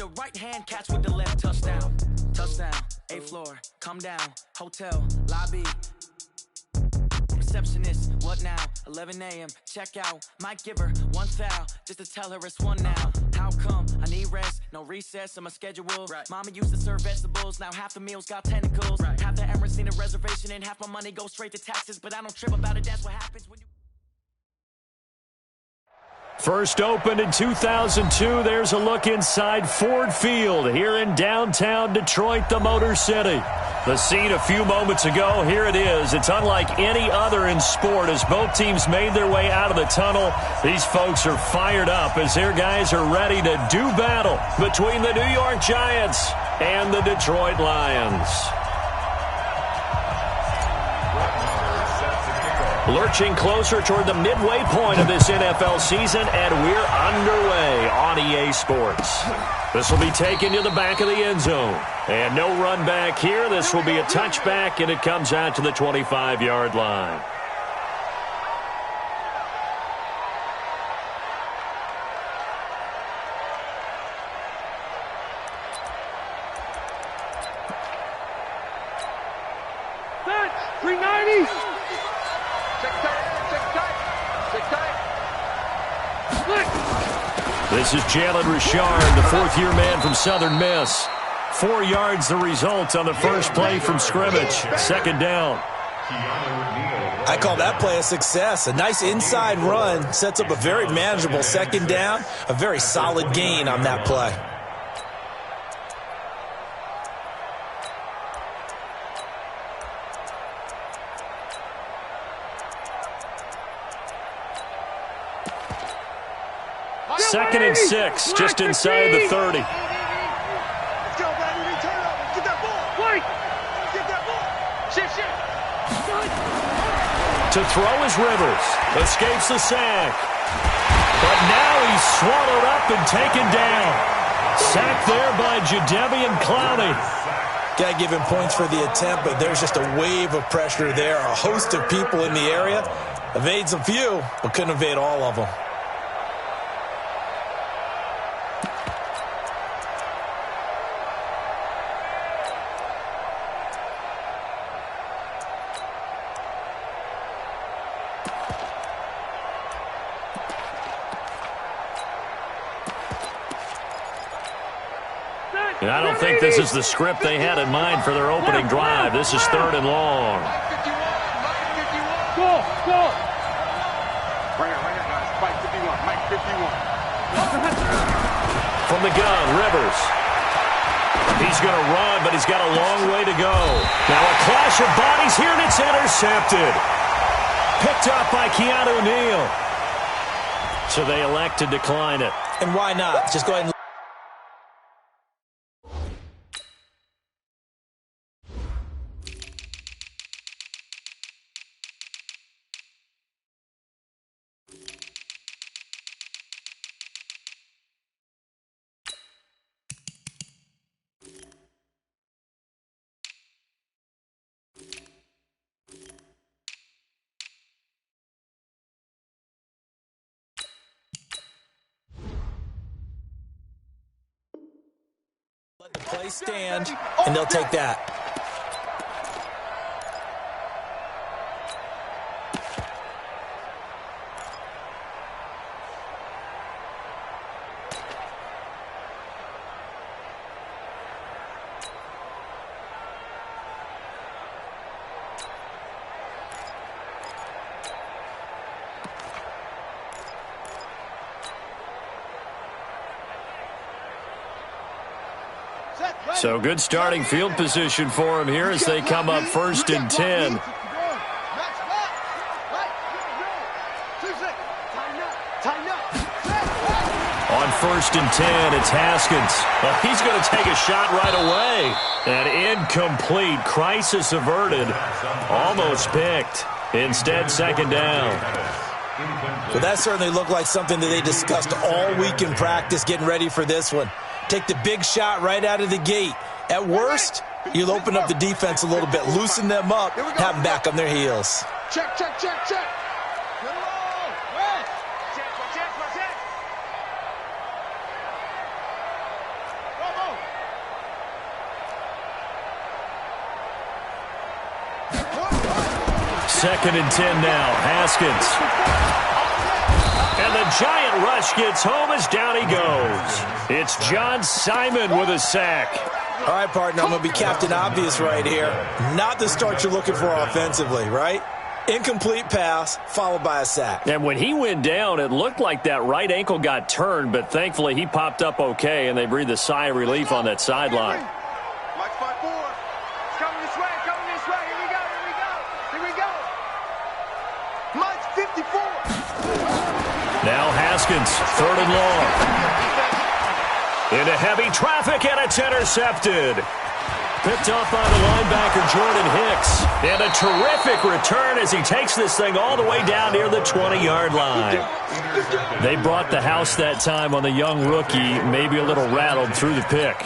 the right hand, catch with the left. Touchdown, touchdown, 8th floor, come down, hotel, lobby. Receptionist, what now? 11 a.m. check out. Might give her one foul just to tell her it's one now. How come? I need rest, no recess on my schedule. Right. Mama used to serve vegetables, now half the meals got tentacles. Right. Half the Emirates seen a reservation and half my money goes straight to taxes. But I don't trip about it, that's what happens when you... First opened in 2002, there's a look inside Ford Field here in downtown Detroit, the Motor City. The scene a few moments ago, here it is. It's unlike any other in sport as both teams made their way out of the tunnel. These folks are fired up as their guys are ready to do battle between the New York Giants and the Detroit Lions. Lurching closer toward the midway point of this NFL season, and we're underway on EA Sports. This will be taken to the back of the end zone. And no run back here. This will be a touchback, and it comes out to the 25-yard line. That's 390. This is Jalen Richard, the fourth-year man from Southern Miss. 4 yards the result on the first play from scrimmage. Second down. I call that play a success. A nice inside run sets up a very manageable second down. A very solid gain on that play. Second and 6, just inside the 30. Let's go, baby. Turn up. Get that ball. White. Get that ball. Shift. To throw is Rivers. Escapes the sack. But now he's swallowed up and taken down. Sacked there by Jadeveon Clowney. Got to give him points for the attempt, but there's just a wave of pressure there. A host of people in the area. Evades a few, but couldn't evade all of them. And I don't think this is the script they had in mind for their opening drive. This is third and long. Go. Right here, guys. Mike 51. Mike 51. From the gun, Rivers. He's going to run, but he's got a long way to go. Now a clash of bodies here, and it's intercepted. Picked up by Keanu Neal. So they elect to decline it. And why not? Just go ahead and... Let the play stand, and they'll take that. So good starting field position for him here as they come up first and 10. On first and 10, it's Haskins. Well, he's going to take a shot right away. And incomplete. Crisis averted. Almost picked. Instead, second down. Well, that certainly looked like something that they discussed all week in practice getting ready for this one. Take the big shot right out of the gate. At worst, you'll open up the defense a little bit, loosen them up, have them back on their heels. Check. 2nd and 10 now. Haskins. And the giant rush gets home as down he goes. It's John Simon with a sack. All right, partner, I'm going to be Captain Obvious right here. Not the start you're looking for offensively, right? Incomplete pass, followed by a sack. And when he went down, it looked like that right ankle got turned, but thankfully he popped up okay, and they breathed a sigh of relief on that sideline. Mike 5-4. It's coming this way, coming this way. Here we go, here we go, here we go. Mike's 54. Now Haskins, 3rd and long. Into heavy traffic, and it's intercepted. Picked off by the linebacker, Jordan Hicks. And a terrific return as he takes this thing all the way down near the 20-yard line. They brought the house that time on the young rookie, maybe a little rattled through the pick.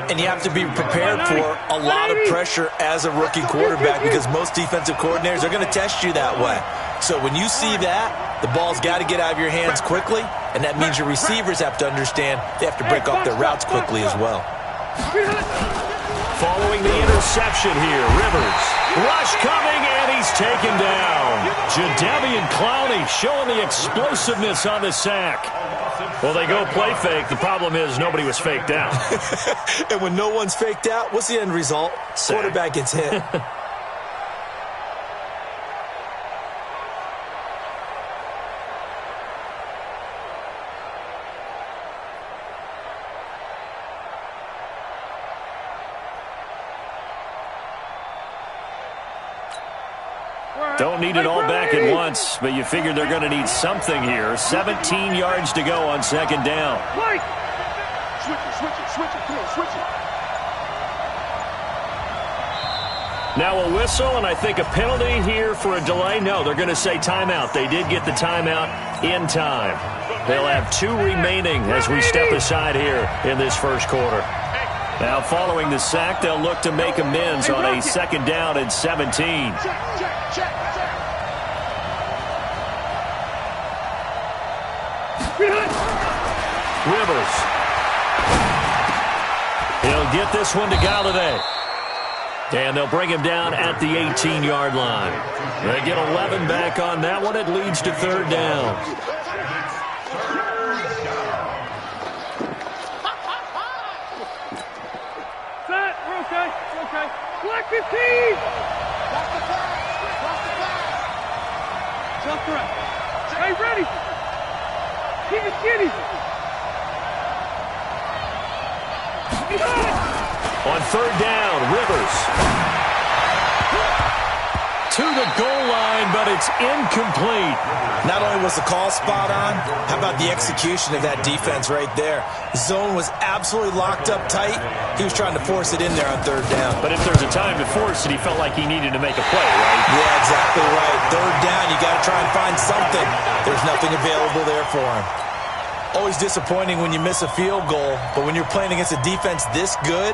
And you have to be prepared for a lot of pressure as a rookie quarterback because most defensive coordinators are going to test you that way. So when you see that, the ball's got to get out of your hands quickly, and that means your receivers have to understand they have to break off their routes quickly as well. Following the interception here, Rivers. Rush coming, and he's taken down. Jadeveon Clowney showing the explosiveness on the sack. Well, they go play fake. The problem is nobody was faked out. And when no one's faked out, what's the end result? Sack. Quarterback gets hit. Don't need it all back at once, but you figure they're going to need something here. 17 yards to go on 2nd down. Switch it, come on, switch it. Now a whistle, and I think a penalty here for a delay. No, they're going to say timeout. They did get the timeout in time. They'll have 2 remaining as we step aside here in this first quarter. Now following the sack, they'll look to make amends on a 2nd down and 17. Check. Rivers. He'll get this one to Galladay. And they'll bring him down at the 18-yard line. They get 11 back on that one. It leads to 3rd down. Set, we're okay. Black 15! Watch the pass! Jump correct. Hey, ready! Keep it skinny! On 3rd down, Rivers. To the goal line, but it's incomplete. Not only was the call spot on, how about the execution of that defense right there? Zone was absolutely locked up tight. He was trying to force it in there on 3rd down. But if there's a time to force it, he felt like he needed to make a play, right? Yeah, exactly right. 3rd down, you got to try and find something. There's nothing available there for him. Always disappointing when you miss a field goal, but when you're playing against a defense this good,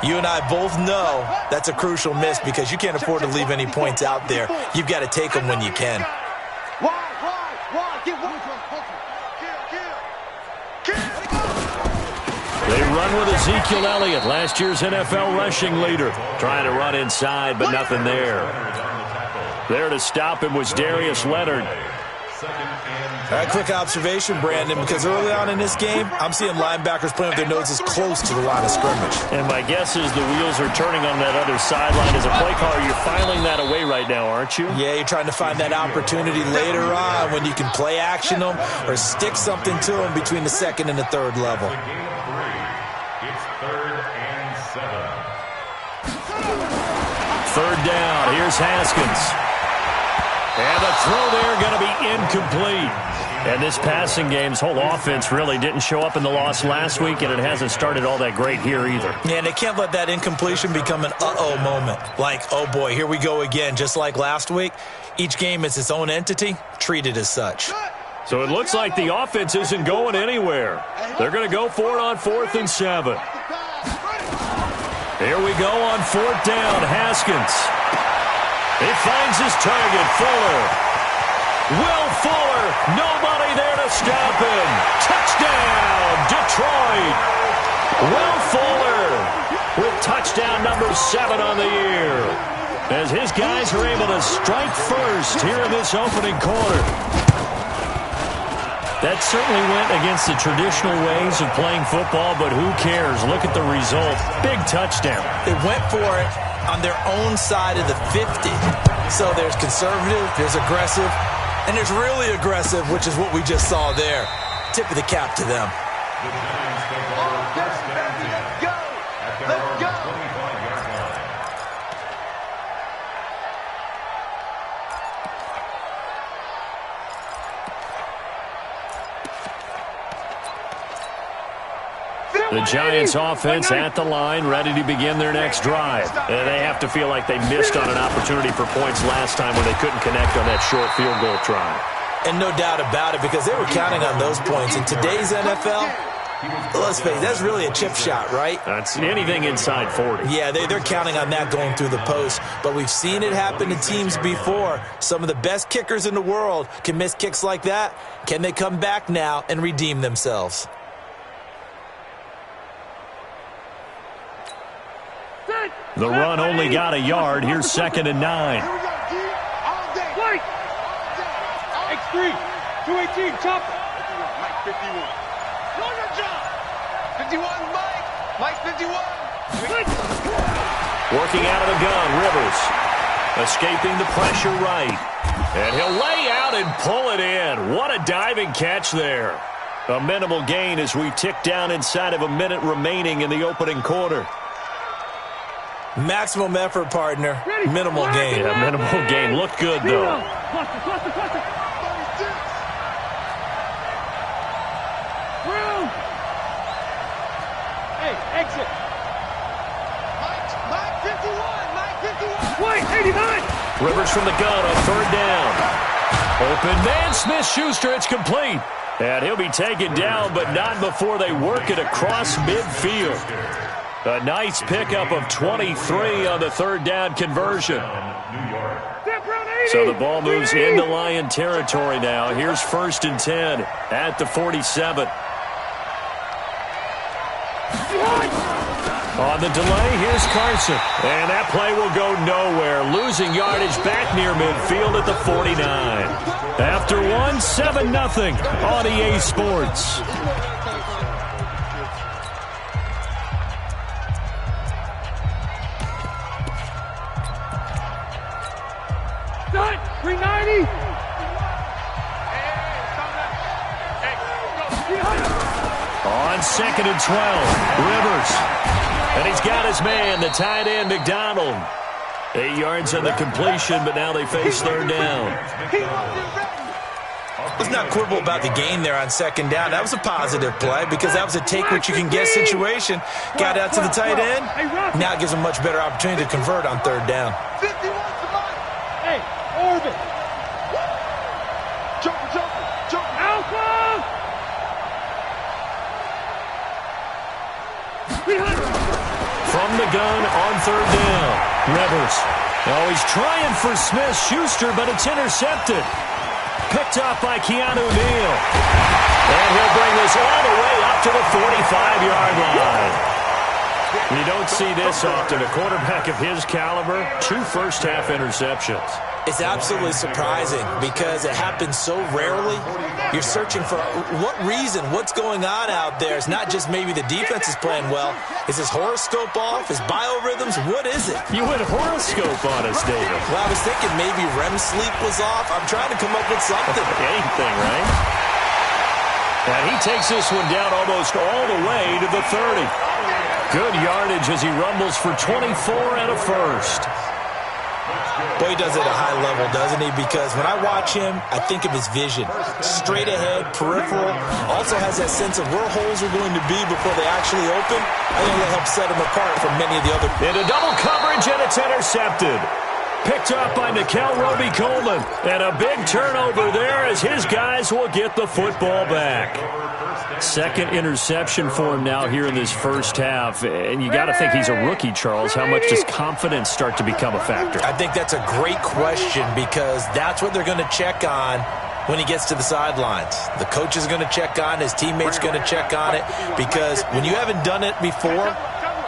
you and I both know that's a crucial miss because you can't afford to leave any points out there. You've got to take them when you can. They run with Ezekiel Elliott, last year's NFL rushing leader. Trying to run inside, but nothing there. There to stop him was Darius Leonard. All right, quick observation, Brandon, because early on in this game, I'm seeing linebackers playing with their noses close to the line of scrimmage. And my guess is the wheels are turning on that other sideline. As a play caller, you're filing that away right now, aren't you? Yeah, you're trying to find that opportunity later on when you can play action them or stick something to them between the 2nd and the 3rd level. It's 3rd and 7. 3rd down. Here's Haskins. And the throw there going to be incomplete. And this passing game's whole offense really didn't show up in the loss last week, and it hasn't started all that great here either. Yeah, and they can't let that incompletion become an uh-oh moment. Like, oh boy, here we go again, just like last week. Each game is its own entity, treated as such. So it looks like the offense isn't going anywhere. They're going to go for it on 4th and 7. Here we go on 4th down, Haskins. He finds his target, Fuller. Will Fuller, nobody there to stop him. Touchdown, Detroit. Will Fuller with touchdown number 7 on the year. as his guys are able to strike first here in this opening quarter. That certainly went against the traditional ways of playing football, but who cares? Look at the result. Big touchdown. They went for it on their own side of the 50. So there's conservative, there's aggressive, and there's really aggressive, which is what we just saw there. Tip of the cap to them. Let's go! Let's go! The Giants offense at the line, ready to begin their next drive. They have to feel like they missed on an opportunity for points last time when they couldn't connect on that short field goal try. And no doubt about it, because they were counting on those points. In today's NFL, let's face it, that's really a chip shot, right? That's anything inside 40. Yeah, they're counting on that going through the post. But we've seen it happen to teams before. Some of the best kickers in the world can miss kicks like that. Can they come back now and redeem themselves? The run only got a yard. Here's 2nd and 9. Here we go, G. All day. White. X3. 218. Chopper. Mike 51. Longer jump. 51, Mike. Mike 51. Working out of the gun, Rivers. Escaping the pressure right. And he'll lay out and pull it in. What a diving catch there. A minimal gain as we tick down inside of a minute remaining in the opening quarter. Maximum effort, partner. Minimal gain. Yeah, minimal gain. Looked good, though. Hey, exit. Mike 51. Mike 51. White 89. Rivers from the gun on 3rd down. Open man, Smith-Schuster. It's complete. And he'll be taken down, but not before they work it across midfield. A nice pickup of 23 on the 3rd down conversion. So the ball moves into Lion territory now. Here's 1st and 10 at the 47. On the delay, here's Carson. And that play will go nowhere. Losing yardage back near midfield at the 49. After 7-0 on EA Sports. Done. 390. On 2nd and 12, Rivers. And he's got his man, the tight end, McDonald. 8 yards on the completion, but now they face 3rd down. Let's not quibble about the gain there on 2nd down. That was a positive play because that was a take-what-you-can-get situation. Got out to the tight end. Now it gives them a much better opportunity to convert on 3rd down. Hey, orbit. Jump. Alpha. From the gun on 3rd down, Rivers. Oh, he's trying for Smith-Schuster, but it's intercepted. Picked up by Keanu Neal. And he'll bring this all the way up to the 45-yard line. You don't see this often. A quarterback of his caliber, 2 first-half interceptions. It's absolutely surprising because it happens so rarely. You're searching for what reason, what's going on out there. It's not just maybe the defense is playing well. Is his horoscope off? His biorhythms? What is it? You went horoscope on us, David. Well, I was thinking maybe REM sleep was off. I'm trying to come up with something. Anything, right? And he takes this one down almost all the way to the 30. Good yardage as he rumbles for 24 and a first. Boy, he does it at a high level, doesn't he? Because when I watch him, I think of his vision. Straight ahead, peripheral. Also has that sense of where holes are going to be before they actually open. I think that helps set him apart from many of the other. Into double coverage, and it's intercepted. Picked up by Nickel Roby-Coleman. And a big turnover there as his guys will get the football back. 2nd interception for him now here in this first half. And you got to think he's a rookie, Charles. How much does confidence start to become a factor? I think that's a great question because that's what they're going to check on when he gets to the sidelines. The coach is going to check on, his teammates going to check on it because when you haven't done it before,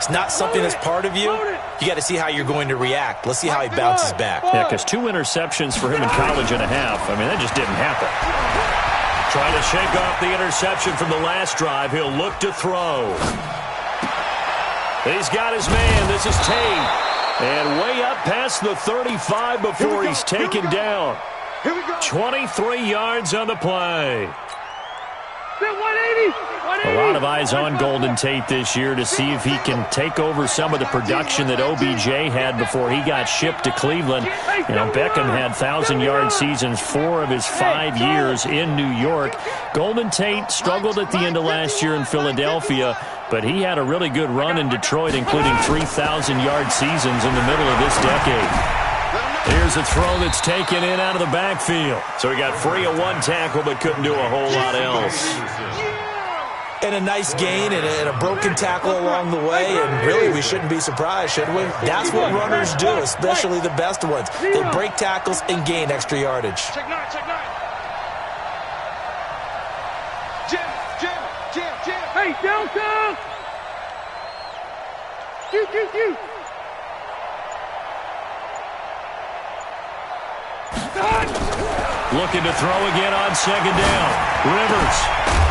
it's not something that's part of you, you got to see how you're going to react. Let's see how he bounces back. Yeah, because 2 interceptions for him in college and a half. I mean, that just didn't happen. Trying to shake off the interception from the last drive. He'll look to throw. He's got his man. This is Tate. And way up past the 35 before he's taken down. 23 yards on the play. A lot of eyes on Golden Tate this year to see if he can take over some of the production that OBJ had before he got shipped to Cleveland. You know, Beckham had 1,000-yard seasons 4 of his 5 years in New York. Golden Tate struggled at the end of last year in Philadelphia, but he had a really good run in Detroit, including 3,000-yard seasons in the middle of this decade. Here's a throw that's taken in out of the backfield. So he got free of 1 tackle but couldn't do a whole lot else. And a nice gain and a broken tackle along the way, and really we shouldn't be surprised, should we? That's what runners do, especially the best ones. They break tackles and gain extra yardage. Check 9, check 9. Jim. Hey, downtown. Q. Looking to throw again on second down. Rivers.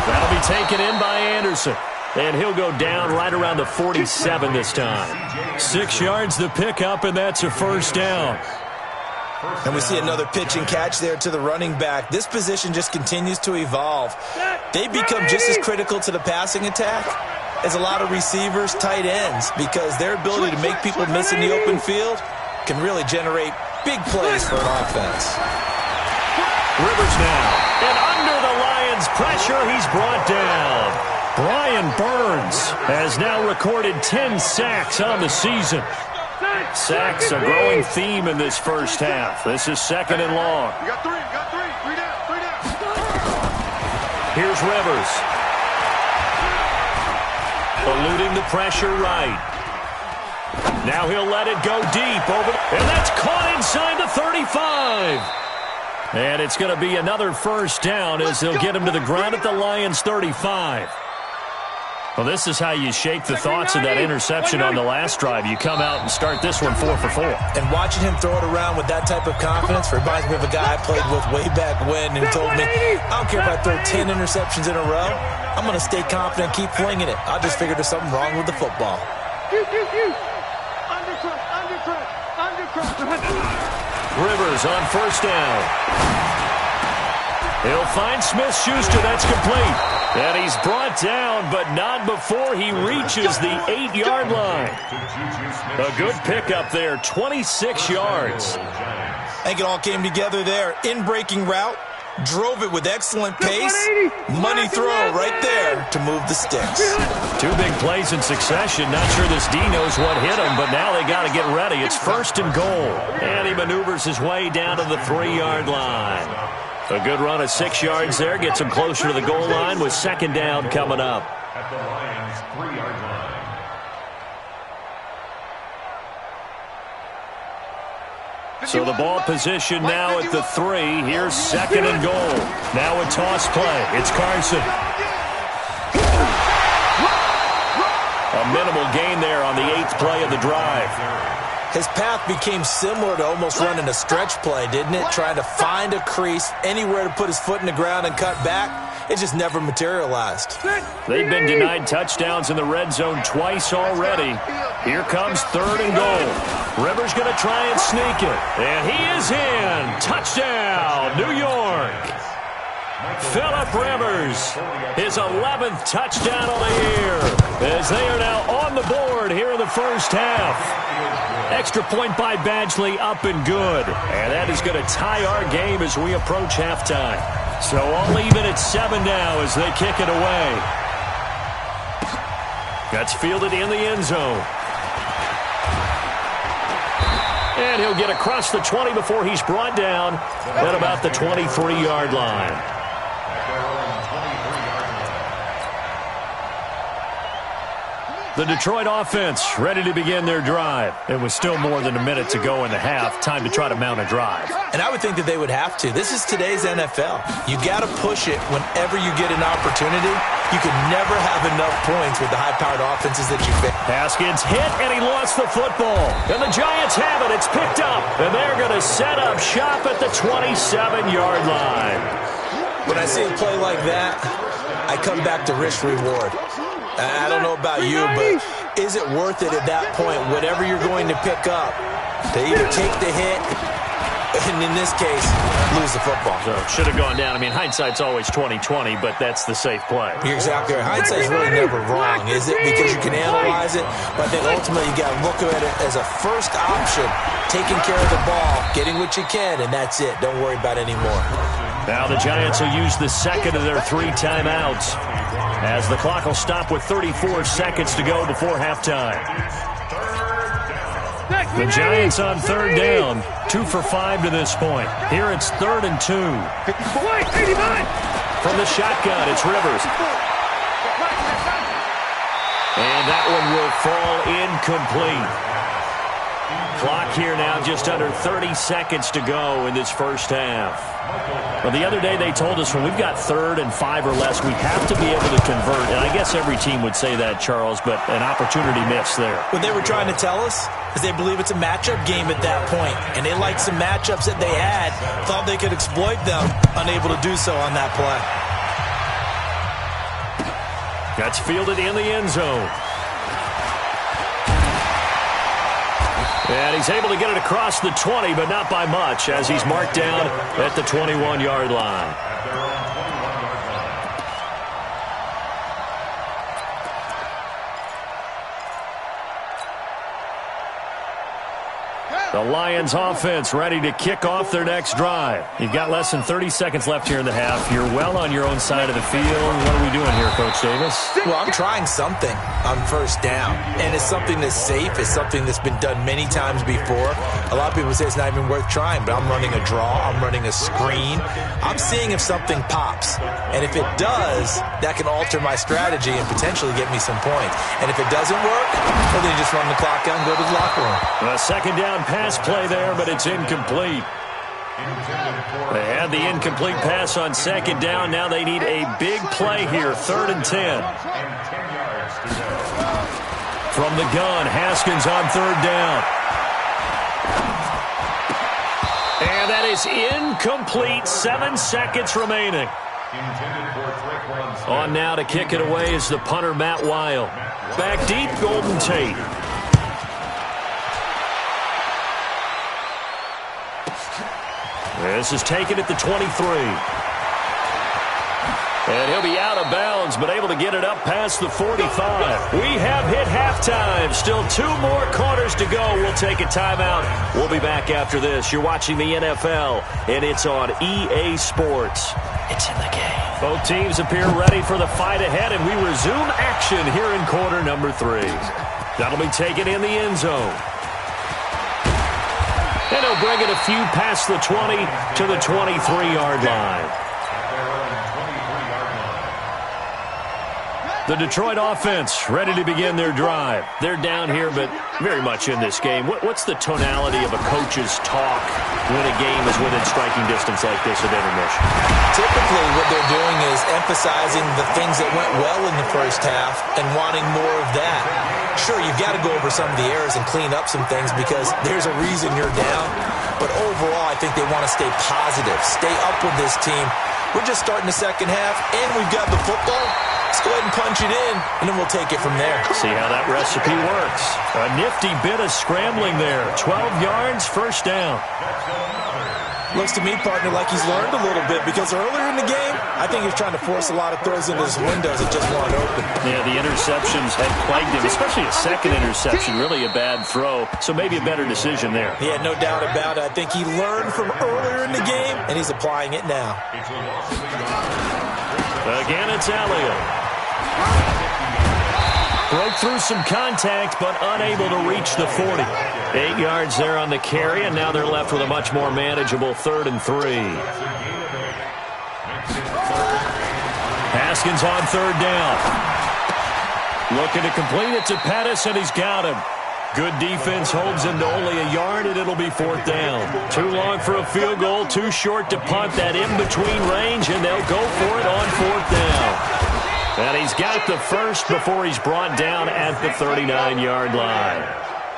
That'll be taken in by Anderson. And he'll go down right around the 47 this time. 6 yards the pickup, and that's a first down. And we see another pitch and catch there to the running back. This position just continues to evolve. They become just as critical to the passing attack as a lot of receivers, tight ends, because their ability to make people miss in the open field can really generate big plays for an offense. Rivers now. And under the Lions' pressure, he's brought down. Brian Burns has now recorded 10 sacks on the season. Sacks a growing theme in this first half. This is second and long. You got 3 down. Here's Rivers. Eluding the pressure right. Now he'll let it go deep over, and that's caught inside the 35. And it's going to be another first down as they'll get him to the ground at the Lions' 35. Well, this is how you shake the thoughts of that interception on the last drive. You come out and start this one 4 for 4. And watching him throw it around with that type of confidence reminds me of a guy I played with way back when who told me, I don't care if I throw 10 interceptions in a row. I'm going to stay confident, keep flinging it. I just figured there's something wrong with the football. Rivers on first down. He'll find Smith-Schuster. That's complete. And he's brought down, but not before he reaches the 8-yard line. A good pickup there, 26 yards. I think it all came together there. In-breaking route, drove it with excellent pace. Money throw right there to move the sticks. 2 big plays in succession. Not sure this D knows what hit him, but now they got to get ready. It's first and goal. And he maneuvers his way down to the 3-yard line. A good run of 6 yards there. Gets him closer to the goal line with second down coming up. At the Lions' 3-yard line. So the ball position now at the 3. Here's second and goal. Now a toss play. It's Carson. A minimal gain there on the 8th play of the drive. His path became similar to almost running a stretch play, didn't it? Trying to find a crease, anywhere to put his foot in the ground and cut back. It just never materialized. They've been denied touchdowns in the red zone twice already. Here comes third and goal. Rivers going to try and sneak it. And he is in. Touchdown, New York. Phillip Rivers, his 11th touchdown of the year, as they are now on the board here in the first half. Extra point by Badgley, up and good. And that is going to tie our game as we approach halftime. So all even at 7 now as they kick it away. That's fielded in the end zone. And he'll get across the 20 before he's brought down at about the 23-yard line. The Detroit offense ready to begin their drive. It was still more than a minute to go in the half. Time to try to mount a drive. And I would think that they would have to. This is today's NFL. You got to push it whenever you get an opportunity. You can never have enough points with the high-powered offenses that you face. Haskins hit, and he lost the football. And the Giants have it. It's picked up. And they're going to set up shop at the 27-yard line. When I see a play like that, I come back to risk-reward. I don't know about you, but is it worth it at that point, whatever you're going to pick up, to either take the hit and, in this case, lose the football? So should have gone down. I mean, hindsight's always 20/20, but that's the safe play. You're exactly right. Hindsight's really never wrong, is it? Because you can analyze it, but I think ultimately you got to look at it as a first option, taking care of the ball, getting what you can, and that's it. Don't worry about it anymore. Now the Giants will use the second of their 3 timeouts, as the clock will stop with 34 seconds to go before halftime. The Giants on third down, 2 for 5 to this point. Here it's 3rd and 2. From the shotgun, it's Rivers. And that one will fall incomplete. Clock here now just under 30 seconds to go in this first half. Well, the other day they told us when we've got 3rd and 5 or less, we have to be able to convert. And I guess every team would say that, Charles, but an opportunity missed there. What they were trying to tell us is they believe it's a matchup game at that point. And they liked some matchups that they had, thought they could exploit them, unable to do so on that play. That's fielded in the end zone. And he's able to get it across the 20, but not by much, as he's marked down at the 21-yard line. The Lions offense ready to kick off their next drive. You've got less than 30 seconds left here in the half. You're well on your own side of the field. What are we doing here, Coach Davis? Well, I'm trying something on first down, and it's something that's safe. It's something that's been done many times before. A lot of people say it's not even worth trying, but I'm running a draw. I'm running a screen. I'm seeing if something pops, and if it does, that can alter my strategy and potentially get me some points. And if it doesn't work, well, then you just run the clock out and go to the locker room. A second down pass play there, but it's incomplete. They had the incomplete pass on second down. Now they need a big play here, 3rd and 10. From the gun, Haskins on 3rd down. And that is incomplete. 7 seconds remaining. On now to kick it away is the punter, Matt Weil. Back deep, Golden Tate. This is taken at the 23. And he'll be out of bounds, but able to get it up past the 45. We have hit halftime. Still 2 more quarters to go. We'll take a timeout. We'll be back after this. You're watching the NFL, and it's on EA Sports. It's in the game. Both teams appear ready for the fight ahead, and we resume action here in quarter number 3. That'll be taken in the end zone. And he'll bring it a few past the 20 to the 23-yard line. The Detroit offense ready to begin their drive. They're down here, but very much in this game. What's the tonality of a coach's talk when a game is within striking distance like this at intermission? Typically, what they're doing is emphasizing the things that went well in the first half and wanting more of that. Sure, you've got to go over some of the errors and clean up some things because there's a reason you're down. But overall, I think they want to stay positive, stay up with this team. We're just starting the second half, and we've got the football. Let's go ahead and punch it in, and then we'll take it from there. See how that recipe works. A nifty bit of scrambling there. 12 yards, first down. Looks to me, partner, like he's learned a little bit because earlier in the game, I think he was trying to force a lot of throws into his windows that just weren't open. Yeah, the interceptions had plagued him, especially a second interception, really a bad throw. So maybe a better decision there. Yeah, no doubt about it. I think he learned from earlier in the game, and he's applying it now. Again, it's Elliott. Broke through some contact, but unable to reach the 40. 8 yards there on the carry, and now they're left with a much more manageable 3rd and 3. Haskins on 3rd down. Looking to complete it to Pettis, and he's got him. Good defense holds him to only a yard, and it'll be 4th down. Too long for a field goal, too short to punt that in-between range, and they'll go for it on 4th down. And he's got the first before he's brought down at the 39-yard line.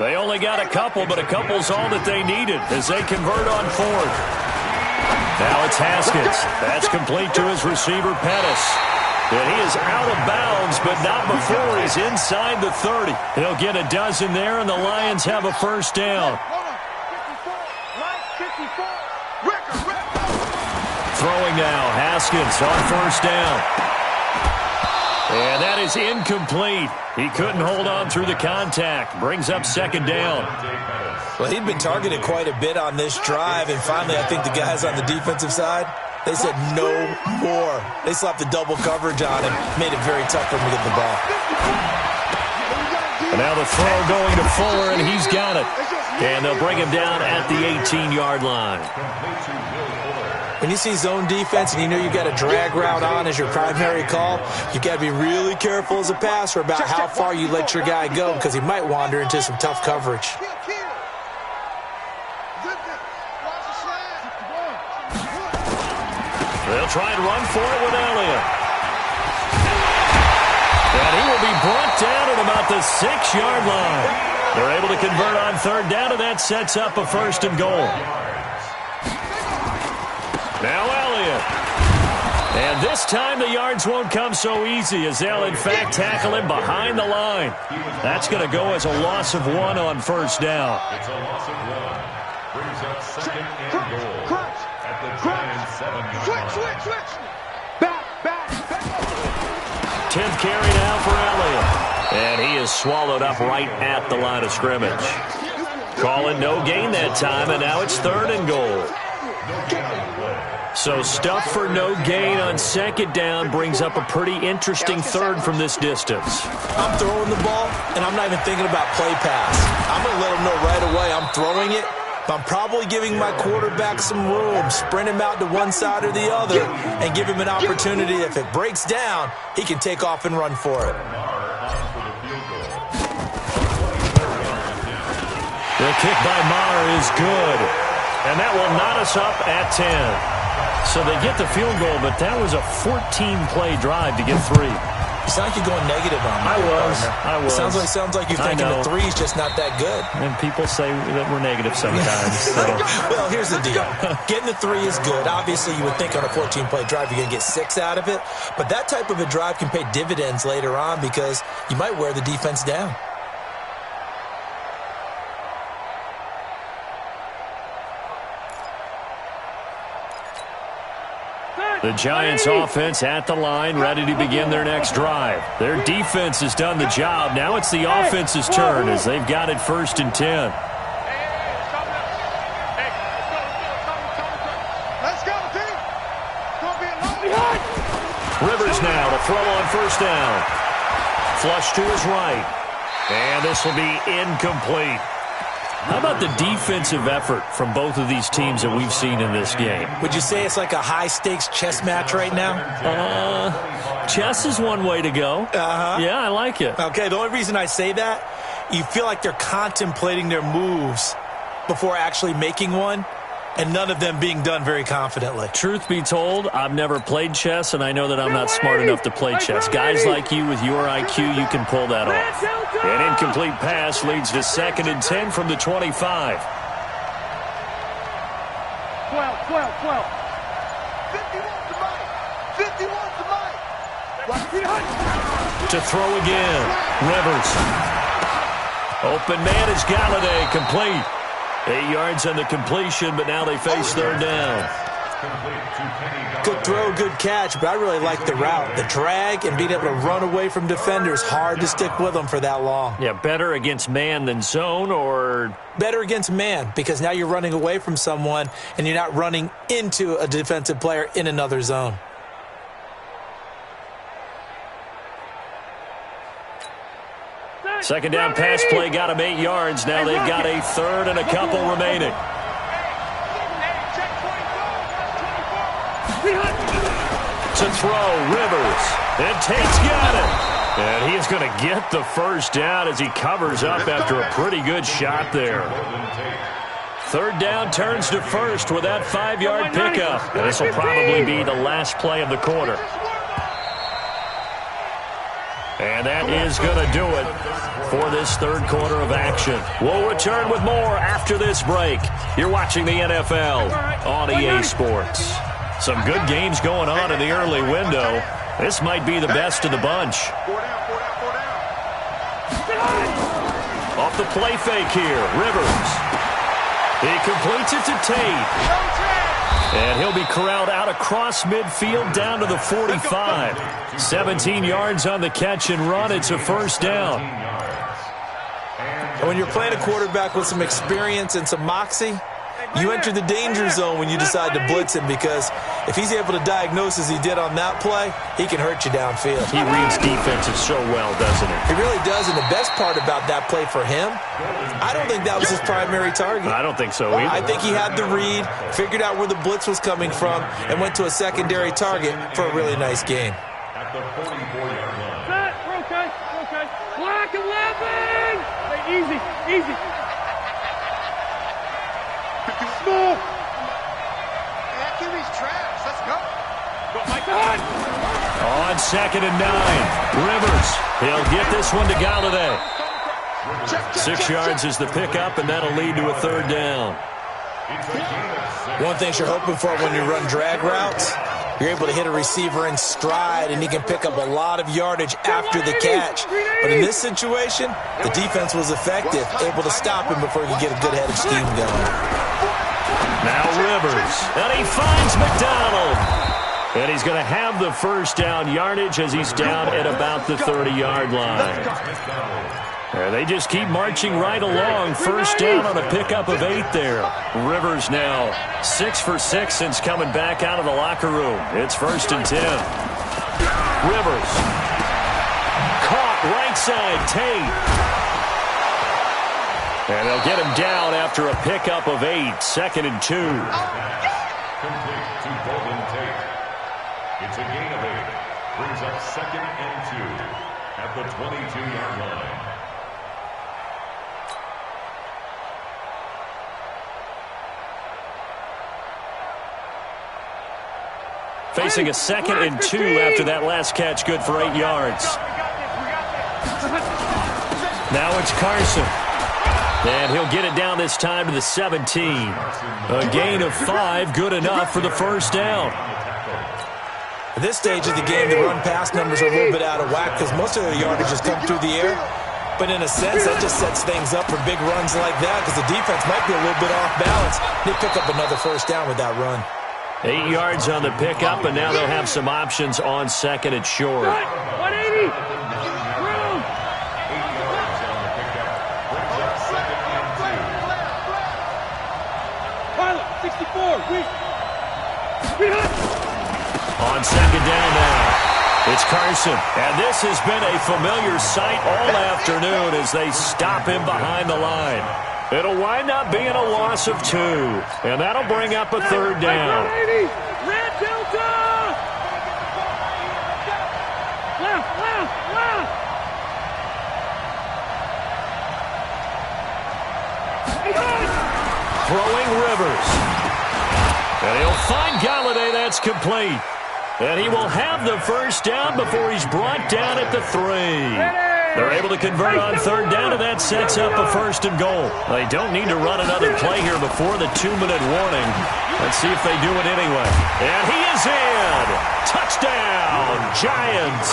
They only got a couple, but a couple's all that they needed as they convert on 4th. Now it's Haskins. That's complete to his receiver, Pettis. And he is out of bounds, but not before he's inside the 30. He'll get a dozen there, and the Lions have a first down. Throwing now, Haskins on first down. And that is incomplete. He couldn't hold on through the contact. Brings up 2nd down. Well, he'd been targeted quite a bit on this drive, and finally I think the guys on the defensive side, they said no more. They slapped the double coverage on him, made it very tough for him to get the ball. And now the throw going to Fuller, and he's got it. And they'll bring him down at the 18-yard line. When you see zone defense and you know you've got a drag route on as your primary call, you got to be really careful as a passer about how far you let your guy go because he might wander into some tough coverage. They'll try and run for it with Elliott. And he will be brought down at about the 6-yard line. They're able to convert on 3rd down, and that sets up a 1st and goal. Now Elliott. And this time the yards won't come so easy as they'll, in fact, tackle him behind the line. That's going to go as a loss of 1 on 1st down. It's a loss of 1. Brings up 2nd and goal at the Giants' 7-yard line. Switch. Back. 10th carry now for Elliott. And he is swallowed up right at the line of scrimmage. Call it no gain that time, and now it's 3rd and goal. So stuff for no gain on 2nd down brings up a pretty interesting 3rd from this distance. I'm throwing the ball, and I'm not even thinking about play pass. I'm going to let him know right away I'm throwing it. I'm probably giving my quarterback some room, sprint him out to one side or the other, and give him an opportunity. If it breaks down, he can take off and run for it. The kick by Maher is good, and that will knot us up at 10. So they get the field goal, but that was a 14-play drive to get 3. You sound like you're going negative on me. I was. It sounds like you're thinking the 3 is just not that good. And people say that we're negative sometimes. So. Well, here's the deal. Getting the 3 is good. Obviously, you would think on a 14-play drive you're going to get 6 out of it. But that type of a drive can pay dividends later on because you might wear the defense down. The Giants offense at the line, ready to begin their next drive. Their defense has done the job. Now it's the offense's turn as they've got it 1st and 10. Let's go, team. Rivers now to throw on 1st down. Flush to his right. And this will be incomplete. How about the defensive effort from both of these teams that we've seen in this game? Would you say it's like a high-stakes chess match right now? Chess is one way to go. Yeah, I like it. Okay, the only reason I say that, you feel like they're contemplating their moves before actually making one, and none of them being done very confidently. Truth be told, I've never played chess, and I know that I'm not smart enough to play chess. Guys like you with your IQ, you can pull that off. An incomplete pass leads to 2nd and 10 from the 25. 12. 51 to Mike. To throw again. Rivers. Open man is Galladay, complete. 8 yards on the completion, but now they face 3rd down. Good throw, good catch, but I really like the route. The drag and being able to run away from defenders, hard to stick with them for that long. Yeah, better against man than zone, or? Better against man, because now you're running away from someone and you're not running into a defensive player in another zone. Second down pass play got him 8 yards. Now they've got a 3rd and a couple remaining. To throw, Rivers. And Tate's got it. And he is going to get the first down as he covers up after a pretty good shot there. Third down turns to first with that 5-yard pickup. And this will probably be the last play of the quarter. And that is going to do it for this third quarter of action. We'll return with more after this break. You're watching the NFL on EA Sports. Some good games going on in the early window. This might be the best of the bunch. Off the play fake here, Rivers. He completes it to Tate. And he'll be corralled out across midfield down to the 45. 17 yards on the catch and run. It's a first down. And when you're playing a quarterback with some experience and some moxie, you enter the danger zone when you decide to blitz him, because if he's able to diagnose as he did on that play, he can hurt you downfield. He reads defenses so well, doesn't he? He really does, and the best part about that play for him, I don't think that was his primary target. I don't think so either. I think he had the read, figured out where the blitz was coming from, and went to a secondary target for a really nice game. At the 44-yard line. Set. We're okay. We're okay. Black 11. Hey, easy. Small. That QB's trash. Let's go. Oh, my God. On 2nd and 9, Rivers. He'll get this one to Galladay. 6 yards is the pickup, and that'll lead to a third down. One thing you're hoping for when you run drag routes, you're able to hit a receiver in stride, and he can pick up a lot of yardage after the catch. But in this situation, the defense was effective, able to stop him before he could get a good headed scheme going. Now Rivers, and he finds McDonald. And he's going to have the first down yardage as he's down at about the 30-yard line. And they just keep marching right along. First down on a pickup of 8 there. Rivers now 6 for 6 since coming back out of the locker room. It's 1st and 10. Rivers. Caught right side, Tate. And they'll get him down after a pickup of 8. 2nd and 2. Complete to Golden Tate. It's a gain of 8. Brings up 2nd and 2 at the 22-yard line. Facing a 2nd and 2 after that last catch, good for 8 yards. Now it's Carson. And he'll get it down this time to the 17. A gain of 5, good enough for the first down. At this stage of the game, the run-pass numbers are a little bit out of whack because most of their yardage has come through the air. But in a sense, that just sets things up for big runs like that because the defense might be a little bit off balance. They pick up another first down with that run. 8 yards on the pickup, and now they'll have some options on 2nd and short. 180. Pilot, 64. On 2nd down now, it's Carson. And this has been a familiar sight all afternoon as they stop him behind the line. It'll wind up being a loss of 2, and that'll bring up a third down. Red Delta! Left. Throwing Rivers. And he'll find Galladay. That's complete. And he will have the first down before he's brought down at the 3. They're able to convert on third down, and that sets up a 1st and goal. They don't need to run another play here before the 2-minute warning. Let's see if they do it anyway. And he is in. Touchdown, Giants.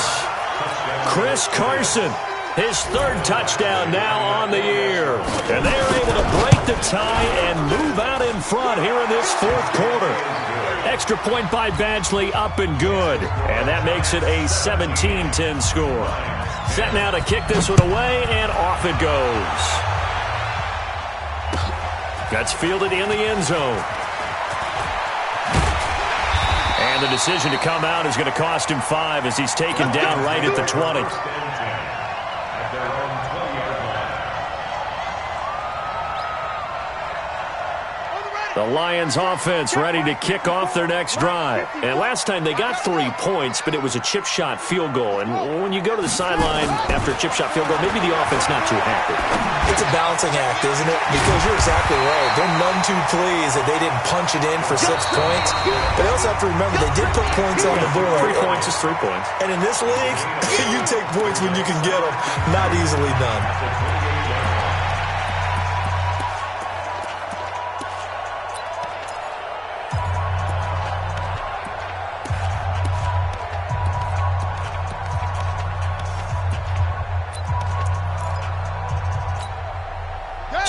Chris Carson, his 3rd touchdown now on the year. And they're able to break the tie and move out in front here in this 4th quarter. Extra point by Badgley, up and good. And that makes it a 17-10 score. Set now to kick this one away, and off it goes. That's fielded in the end zone. And the decision to come out is going to cost him 5 as he's taken down right at the 20. The Lions offense ready to kick off their next drive. And last time they got 3 points, but it was a chip shot field goal. And when you go to the sideline after a chip shot field goal, maybe the offense not too happy. It's a balancing act, isn't it? Because you're exactly right. They're none too pleased that they didn't punch it in for 6 points. But they also have to remember they did put points on the board. 3 points is 3 points. And in this league, you take points when you can get them. Not easily done.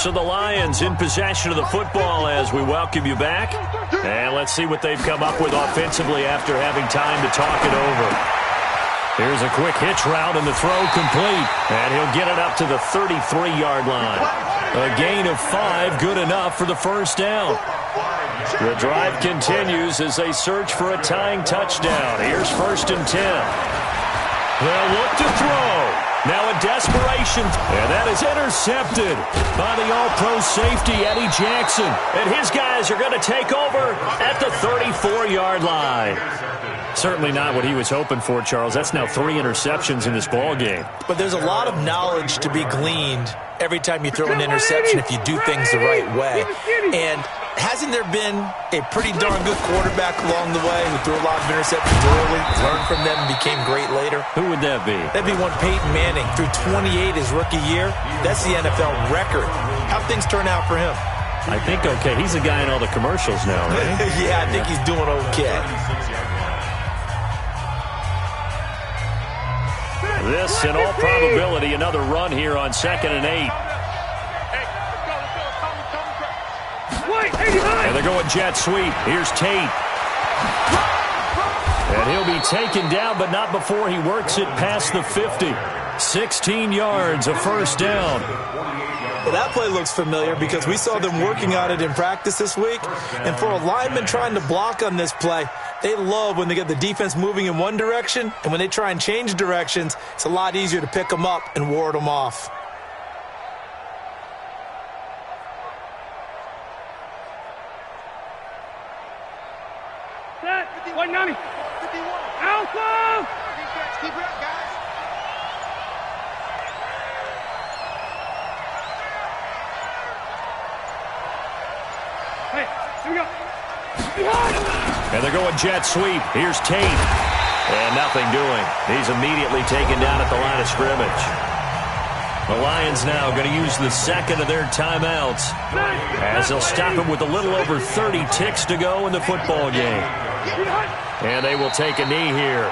So the Lions in possession of the football as we welcome you back. And let's see what they've come up with offensively after having time to talk it over. Here's a quick hitch route and the throw complete. And he'll get it up to the 33-yard line. A gain of 5, good enough for the first down. The drive continues as they search for a tying touchdown. Here's 1st and 10. They'll look to throw. Now a desperation, and that is intercepted by the all-pro safety, Eddie Jackson. And his guys are going to take over at the 34-yard line. Certainly not what he was hoping for, Charles. That's now 3 interceptions in this ball game. But there's a lot of knowledge to be gleaned every time you throw an interception if you do things the right way. And hasn't there been a pretty darn good quarterback along the way who threw a lot of interceptions early, learned from them, and became great later? Who would that be? That'd be one Peyton Manning. Threw 28 his rookie year. That's the NFL record. How'd things turn out for him? I think okay. He's a guy in all the commercials now, right? Yeah, I think he's doing okay. This, in all probability, another run here on 2nd and 8. And they're going jet sweep. Here's Tate. And he'll be taken down, but not before he works it past the 50. 16 yards, a first down. Well, that play looks familiar because we saw them working on it in practice this week. And for a lineman trying to block on this play, they love when they get the defense moving in one direction. And when they try and change directions, it's a lot easier to pick them up and ward them off. Set. 190. 51. Alpha. Defense, keep it up, guys. Hey, here we go. And they're going jet sweep. Here's Tate. And nothing doing. He's immediately taken down at the line of scrimmage. The Lions now going to use the second of their timeouts as they'll stop him with a little over 30 ticks to go in the football game. And they will take a knee here.